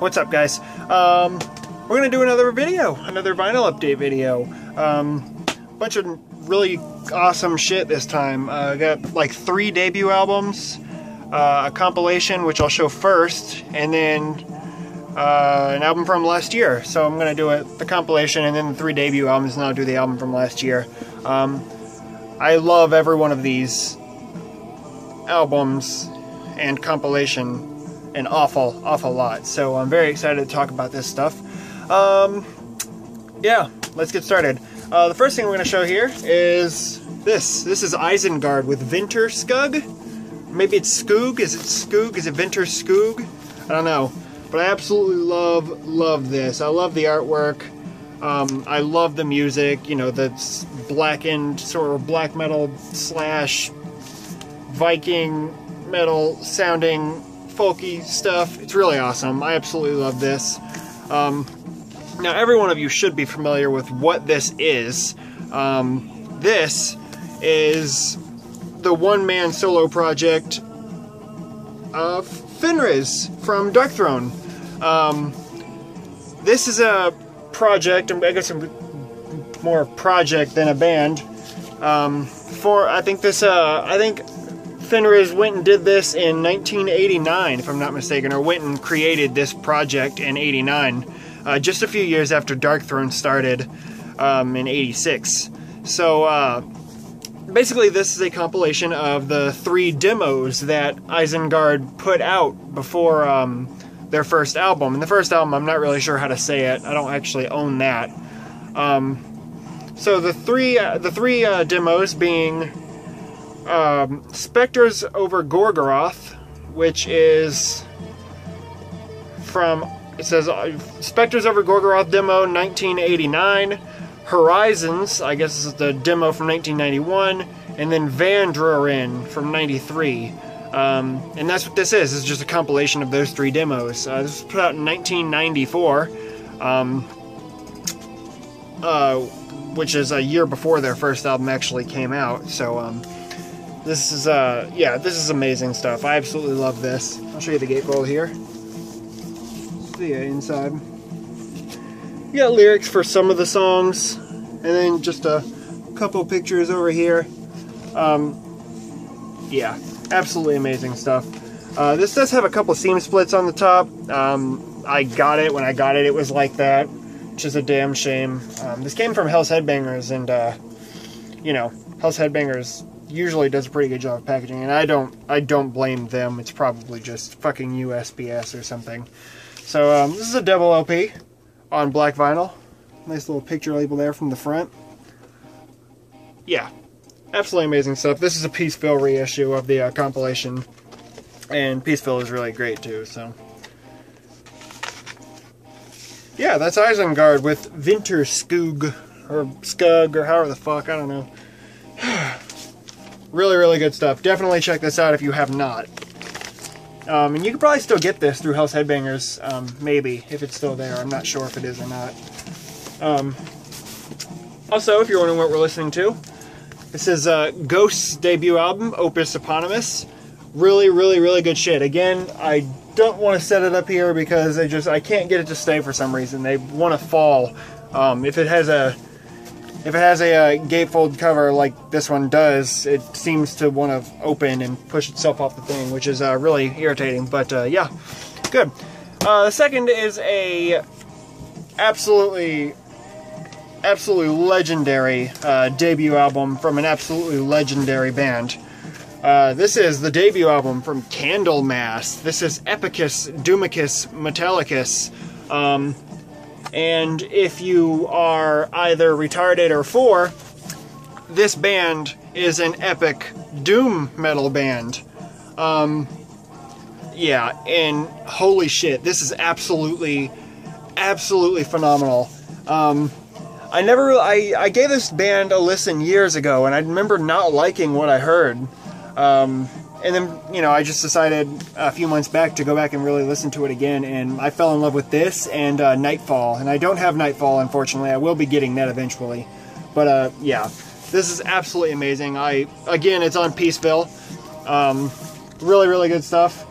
What's up, guys? We're gonna do another video, another vinyl update video. Bunch of really awesome shit this time. I got like 3 debut albums, a compilation which I'll show first, and then an album from last year. So I'm gonna do the compilation and then the 3 debut albums, and I'll do the album from last year. I love every one of these albums and compilation an awful lot, so I'm very excited to talk about this stuff. Yeah, let's get started. The first thing we're going to show here is this. This is Isengard with Vinter Skug. Maybe it's Skoog. Is it Skoog? Is it Vinter Skoog? I don't know. But I absolutely love this. I love the artwork. I love the music. You know, the blackened sort of black metal slash Viking metal sounding folky stuff. It's really awesome. I absolutely love this. Now, every one of you should be familiar with what this is. This is the one-man solo project of Fenris from Darkthrone. This is a project, I guess more a project than a band. I think Fenris went and did this in 1989, if I'm not mistaken, or went and created this project in '89, just a few years after Darkthrone started in '86. So basically, this is a compilation of the 3 demos that Isengard put out before their first album. And the first album, I'm not really sure how to say it. I don't actually own that. So the three demos being Spectres over Gorgoroth, which is from, it says Spectres over Gorgoroth demo 1989, Horizons, I guess this is the demo from 1991, and then Vandrorin from 93. And that's what this is. It's just a compilation of those 3 demos. This was put out in 1994, which is a year before their first album actually came out. So this is yeah, this is amazing stuff. I absolutely love this. I'll show you the gatefold here. See ya inside. You got lyrics for some of the songs, and then just a couple pictures over here. Yeah, absolutely amazing stuff. This does have a couple seam splits on the top. I got it when I got it. It was like that, which is a damn shame. This came from Hell's Headbangers, and you know, Hell's Headbangers usually does a pretty good job of packaging, and I don't blame them. It's probably just fucking USPS or something. So this is a double LP on black vinyl. Nice little picture label there from the front. Yeah, absolutely amazing stuff. This is a Peaceville reissue of the compilation, and Peaceville is really great too. So yeah, that's Isengard with Vinter Skoog, or Skug, or however the fuck, I don't know. Really good stuff. Definitely check this out if you have not. And you can probably still get this through House Headbangers, maybe, if it's still there. I'm not sure if it is or not. Also, if you're wondering what we're listening to, this is Ghost's debut album, Opus Eponymous. Really good shit. Again, I don't want to set it up here because I can't get it to stay for some reason. They want to fall. If it has a gatefold cover like this one does, it seems to want to open and push itself off the thing, which is really irritating. But yeah, good. The second is a absolutely legendary debut album from an absolutely legendary band. This is the debut album from Candlemass. This is Epicus Doomicus Metallicus. And if you are either retarded or 4, this band is an epic doom metal band. Yeah, and holy shit, this is absolutely phenomenal. I gave this band a listen years ago, and I remember not liking what I heard. And then, you know, I just decided a few months back to go back and really listen to it again, and I fell in love with this and Nightfall. And I don't have Nightfall, unfortunately. I will be getting that eventually. But, yeah, this is absolutely amazing. Again, it's on Peaceville. Really, really good stuff.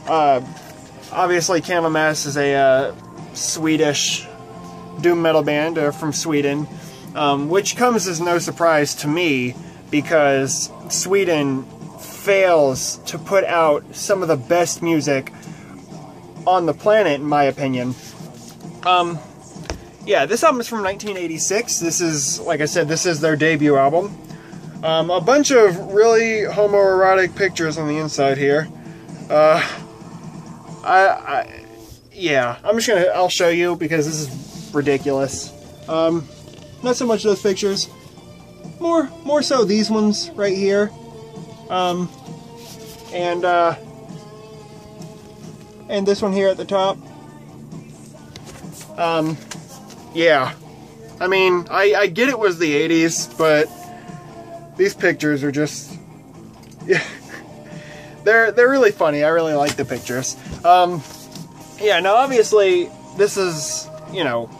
Obviously, Candlemass is a Swedish doom metal band from Sweden, which comes as no surprise to me because Sweden fails to put out some of the best music on the planet, in my opinion. Yeah, this album is from 1986. This is, like I said, this is their debut album. A bunch of really homoerotic pictures on the inside here. Yeah, I'll show you because this is ridiculous. Not so much those pictures. More so these ones right here. And this one here at the top. Yeah. I mean, I get it was the 80s, but these pictures are just... Yeah. They're really funny. I really like the pictures. Yeah, now obviously, this is, you know,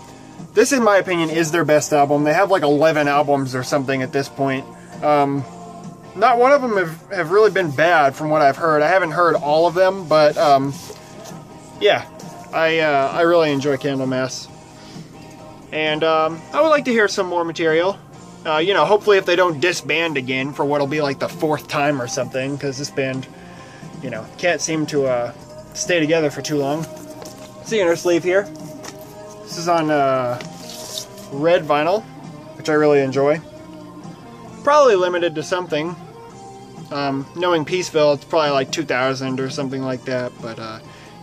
this in my opinion is their best album. They have like 11 albums or something at this point. Not one of them have really been bad from what I've heard. I haven't heard all of them, but yeah, I really enjoy Candlemass. And I would like to hear some more material. You know, hopefully if they don't disband again for what'll be like the 4th time or something, because this band, you know, can't seem to stay together for too long. It's the inner sleeve here. This is on red vinyl, which I really enjoy. Probably limited to something. Knowing Peaceville, it's probably like 2,000 or something like that. But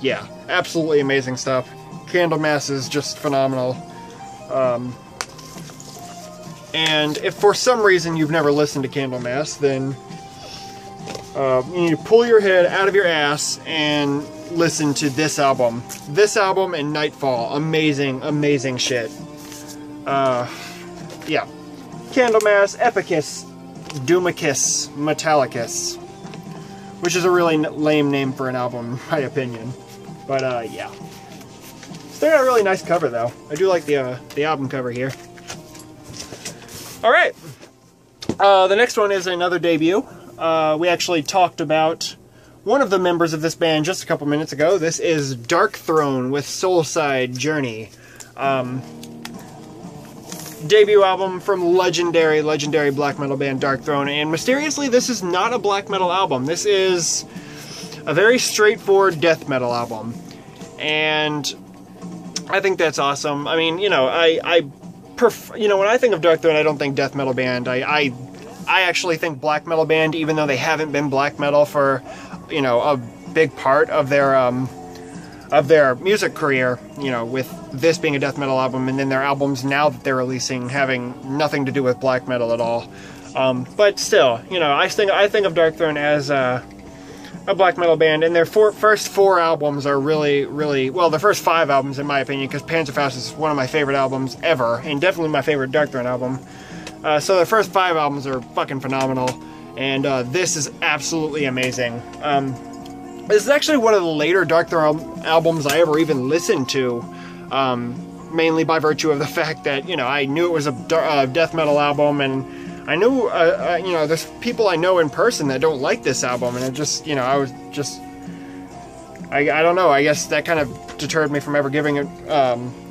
yeah, absolutely amazing stuff. Candlemass is just phenomenal. And if for some reason you've never listened to Candlemass, then you need to pull your head out of your ass and listen to this album. This album and Nightfall. Amazing, amazing shit. Yeah. Candlemass, Epicus, Doomicus, Metallicus. Which is a really lame name for an album, in my opinion. But, yeah. They got a really nice cover, though. I do like the album cover here. Alright. The next one is another debut. We actually talked about one of the members of this band just a couple minutes ago. This is Darkthrone with Soulside Journey. Debut album from legendary black metal band Darkthrone. And mysteriously, this is not a black metal album. This is a very straightforward death metal album. And I think that's awesome. I mean, you know, you know, when I think of Darkthrone, I don't think death metal band. I actually think black metal band, even though they haven't been black metal for, you know, a big part of their music career, you know, with this being a death metal album, and then their albums now that they're releasing having nothing to do with black metal at all. But still, you know, I think of Darkthrone as a black metal band, and their first 4 albums are really, really, well, the first 5 albums in my opinion, because Panzerfaust is one of my favorite albums ever, and definitely my favorite Darkthrone album. So the first 5 albums are fucking phenomenal, and this is absolutely amazing. This is actually one of the later Darkthrone albums I ever even listened to, mainly by virtue of the fact that, you know, I knew it was a death metal album, and I knew, you know, there's people I know in person that don't like this album, and it just, you know, I was just, I don't know, I guess that kind of deterred me from ever giving it,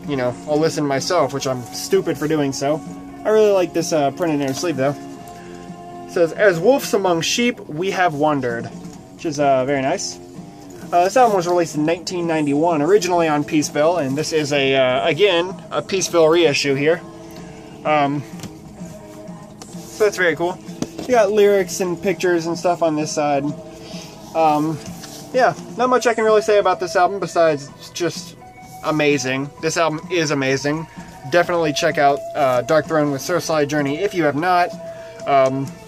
you know, a listen myself, which I'm stupid for doing so. I really like this printed inner sleeve, though. It says, "As wolves among sheep, we have wandered," which is very nice. This album was released in 1991, originally on Peaceville, and this is again, a Peaceville reissue here. So that's very cool. You got lyrics and pictures and stuff on this side. Yeah, not much I can really say about this album besides it's just amazing. This album is amazing. Definitely check out Darkthrone with Soulside Journey if you have not.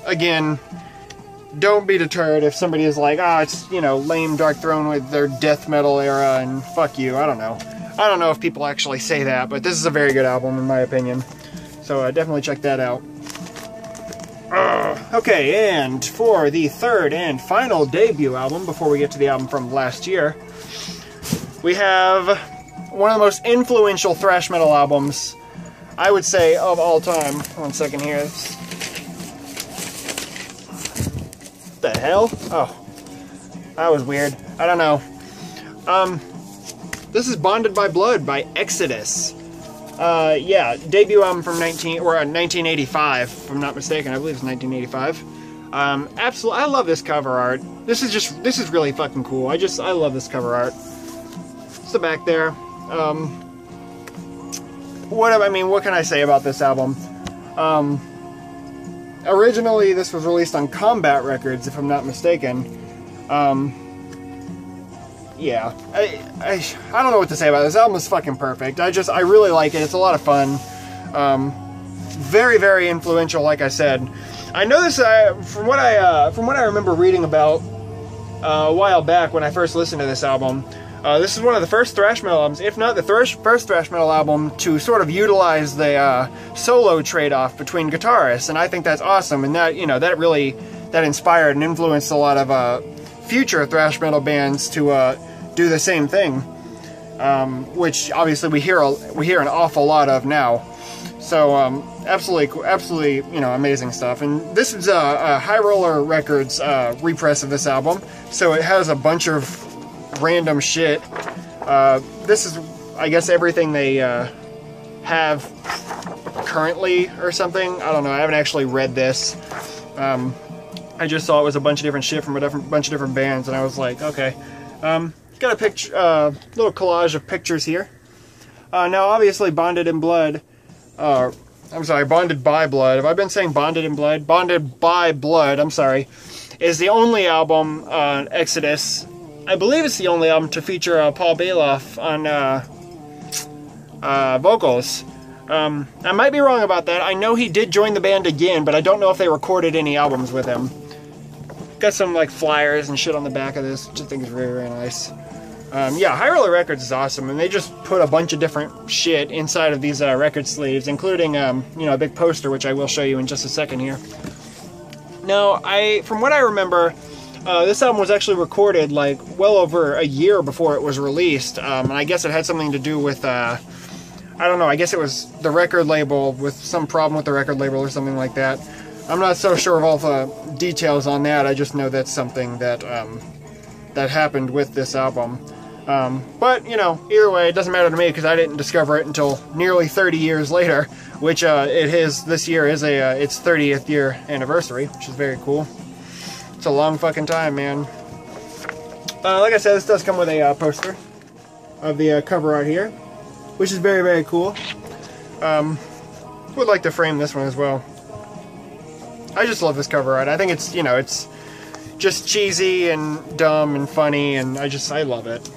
Again, don't be deterred if somebody is like, it's, you know, lame Darkthrone with their death metal era and fuck you. I don't know. I don't know if people actually say that, but this is a very good album in my opinion. So definitely check that out. Okay, and for the third and final debut album, before we get to the album from last year, we have one of the most influential thrash metal albums, I would say, of all time. One second here. What the hell? Oh. That was weird. I don't know. This is Bonded by Blood by Exodus. Yeah, debut album from 1985, if I'm not mistaken. I believe it's 1985. Absolutely, I love this cover art. This is really fucking cool. I love this cover art. It's the back there. What can I say about this album? Originally, this was released on Combat Records, if I'm not mistaken. Yeah, I don't know what to say about it. This album is fucking perfect. I really like it. It's a lot of fun. Very, very influential, like I said. I know this from what I remember reading about a while back when I first listened to this album. This is one of the first thrash metal albums, if not the first thrash metal album, to sort of utilize the solo trade-off between guitarists, and I think that's awesome. And that, you know, that inspired and influenced a lot of future thrash metal bands to do the same thing, which obviously we hear an awful lot of now. So absolutely, you know, amazing stuff. And this is a High Roller Records repress of this album, so it has a bunch of random shit. This is, I guess, everything they have currently or something. I don't know. I haven't actually read this. I just saw it was a bunch of different shit from a bunch of different bands, and I was like, okay. Got a picture, little collage of pictures here. Now, obviously, Bonded in Blood. I'm sorry, Bonded by Blood. Have I been saying Bonded in Blood? Bonded by Blood, I'm sorry, is the only album on Exodus. I believe it's the only album to feature Paul Bailoff on vocals. I might be wrong about that. I know he did join the band again, but I don't know if they recorded any albums with him. Got some like flyers and shit on the back of this, which I think is very, very nice. Yeah, High Roller Records is awesome, and they just put a bunch of different shit inside of these record sleeves, including you know, a big poster, which I will show you in just a second here. Now, from what I remember, this album was actually recorded like well over a year before it was released, and I guess it had something to do with I don't know, I guess it was the record label, with some problem with the record label or something like that. I'm not so sure of all the details on that. I just know that's something that that happened with this album. But, you know, either way, it doesn't matter to me because I didn't discover it until nearly 30 years later, which this year is its 30th year anniversary, which is very cool. It's a long fucking time, man. Like I said, this does come with a poster of the cover art here, which is very, very cool. Would like to frame this one as well. I just love this cover art. I think it's, you know, it's just cheesy and dumb and funny, and I love it.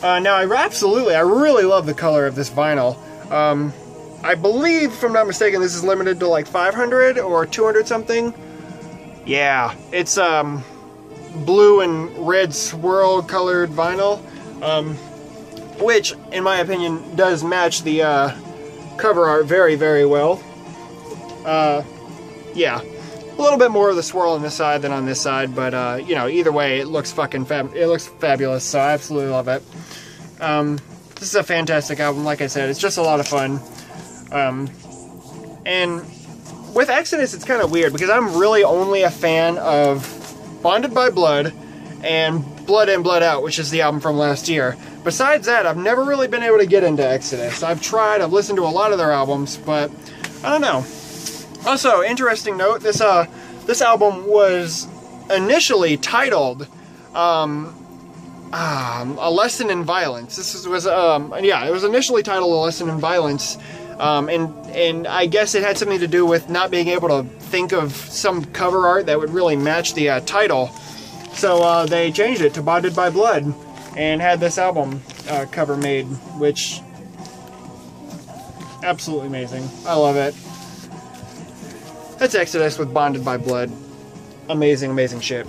Now, I really love the color of this vinyl. I believe, if I'm not mistaken, this is limited to like 500 or 200 something. Yeah, it's blue and red swirl colored vinyl, which, in my opinion, does match the cover art very, very well. Yeah. A little bit more of the swirl on this side than on this side, but, you know, either way, it looks fucking fabulous, so I absolutely love it. This is a fantastic album, like I said. It's just a lot of fun. And with Exodus, it's kind of weird, because I'm really only a fan of Bonded by Blood and Blood In, Blood Out, which is the album from last year. Besides that, I've never really been able to get into Exodus. I've listened to a lot of their albums, but I don't know. Also, interesting note, this album was initially titled A Lesson in Violence. It was initially titled A Lesson in Violence, and I guess it had something to do with not being able to think of some cover art that would really match the title. So they changed it to Bonded by Blood and had this album cover made, which, absolutely amazing. I love it. That's Exodus with Bonded by Blood. Amazing, amazing shit.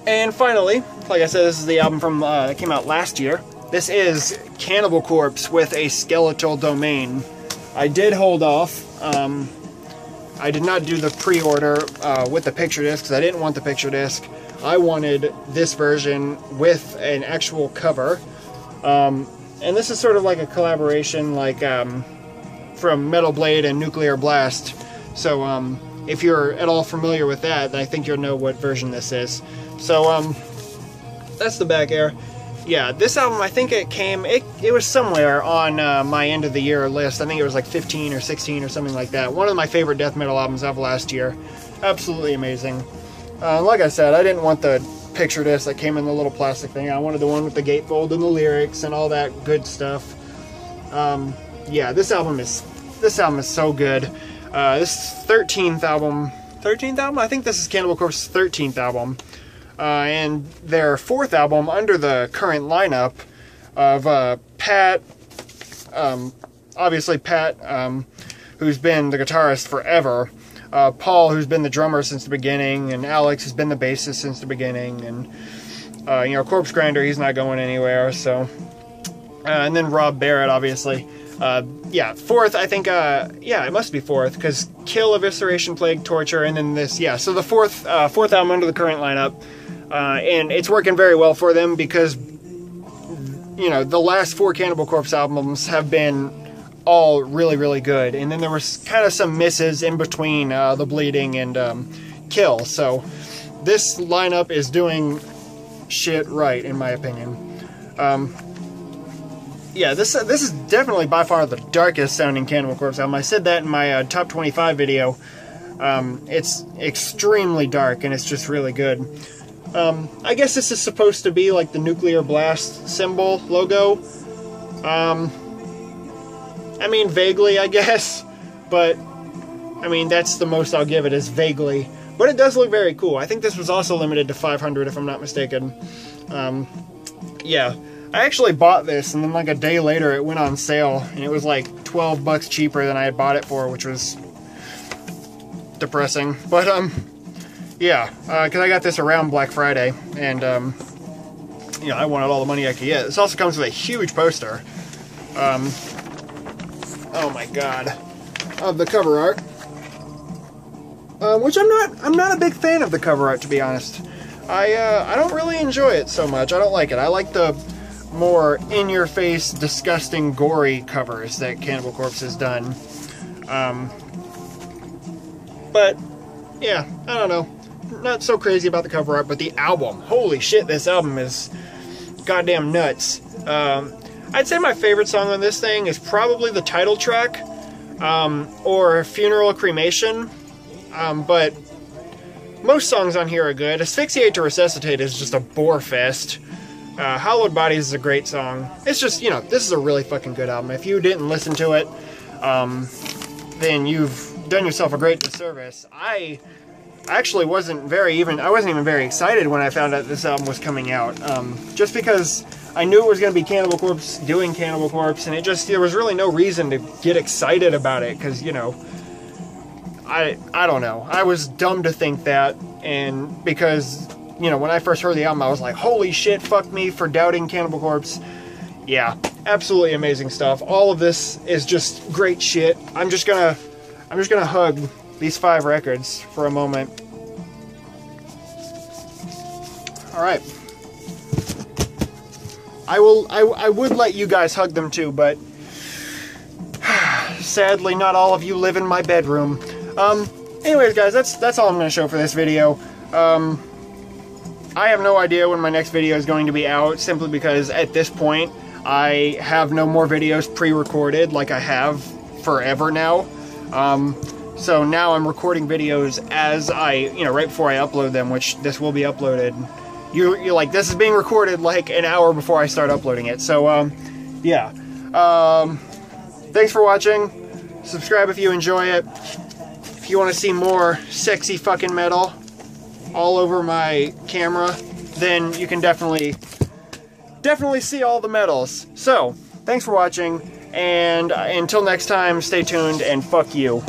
And finally, like I said, this is the album from that came out last year. This is Cannibal Corpse with a Skeletal Domain. I did hold off. I did not do the pre-order with the picture disc because I didn't want the picture disc. I wanted this version with an actual cover. And this is sort of like a collaboration, like from Metal Blade and Nuclear Blast. So if you're at all familiar with that, then I think you'll know what version this is. So That's the back air. Yeah, this album, I think it was somewhere on my end of the year list. I think it was like 15 or 16 or something like that. One of my favorite death metal albums of last year. Absolutely amazing. Like I said, I didn't want the picture disc that came in the little plastic thing. I wanted the one with the gatefold and the lyrics and all that good stuff. Yeah, this album is so good. This 13th album. 13th album? I think this is Cannibal Corpse's 13th album. And their 4th album under the current lineup of Pat, obviously Pat, who's been the guitarist forever, Paul, who's been the drummer since the beginning, and Alex, who's been the bassist since the beginning, and, you know, Corpse Grinder, he's not going anywhere, so, and then Rob Barrett, obviously. Yeah, 4th, I think, yeah, it must be 4th, because Kill, Evisceration, Plague, Torture, and then this, yeah, so the 4th album under the current lineup. And it's working very well for them because, you know, the last 4 Cannibal Corpse albums have been all really, really good. And then there was kind of some misses in between The Bleeding and Kill. So this lineup is doing shit right, in my opinion. Yeah, this is definitely by far the darkest sounding Cannibal Corpse album. I said that in my top 25 video. It's extremely dark and it's just really good. I guess this is supposed to be like the nuclear blast symbol logo. I mean, vaguely, I guess. But, I mean, that's the most I'll give it, is vaguely. But it does look very cool. I think this was also limited to 500, if I'm not mistaken. Yeah. I actually bought this, and then like a day later it went on sale, and it was like 12 bucks cheaper than I had bought it for, which was depressing. But, yeah, because I got this around Black Friday, and, you know, I wanted all the money I could get. This also comes with a huge poster, oh my god, of the cover art, which I'm not a big fan of the cover art, to be honest. I don't really enjoy it so much. I don't like it. I like the more in-your-face, disgusting, gory covers that Cannibal Corpse has done. But, yeah, I don't know. Not so crazy about the cover art, but the album. Holy shit, this album is goddamn nuts. I'd say my favorite song on this thing is probably the title track, or Funeral Cremation, but most songs on here are good. Asphyxiate to Resuscitate is just a bore fest. Hallowed Bodies is a great song. It's just, you know, this is a really fucking good album. If you didn't listen to it, then you've done yourself a great disservice. I actually wasn't even very excited when I found out this album was coming out. Just because I knew it was going to be Cannibal Corpse doing Cannibal Corpse, and there was really no reason to get excited about it, because, you know, I don't know. I was dumb to think that, and because, you know, when I first heard the album, I was like, holy shit, fuck me for doubting Cannibal Corpse. Yeah, absolutely amazing stuff. All of this is just great shit. I'm just gonna hug these 5 records for a moment. Alright. I would let you guys hug them too, but sadly not all of you live in my bedroom. Anyways guys, that's all I'm gonna show for this video. I have no idea when my next video is going to be out, simply because at this point I have no more videos pre-recorded like I have forever now. So now I'm recording videos as right before I upload them, which this will be uploaded. You're like, this is being recorded like an hour before I start uploading it. So, yeah. Thanks for watching. Subscribe if you enjoy it. If you want to see more sexy fucking metal all over my camera, then you can definitely see all the metals. So, thanks for watching, and until next time, stay tuned, and fuck you.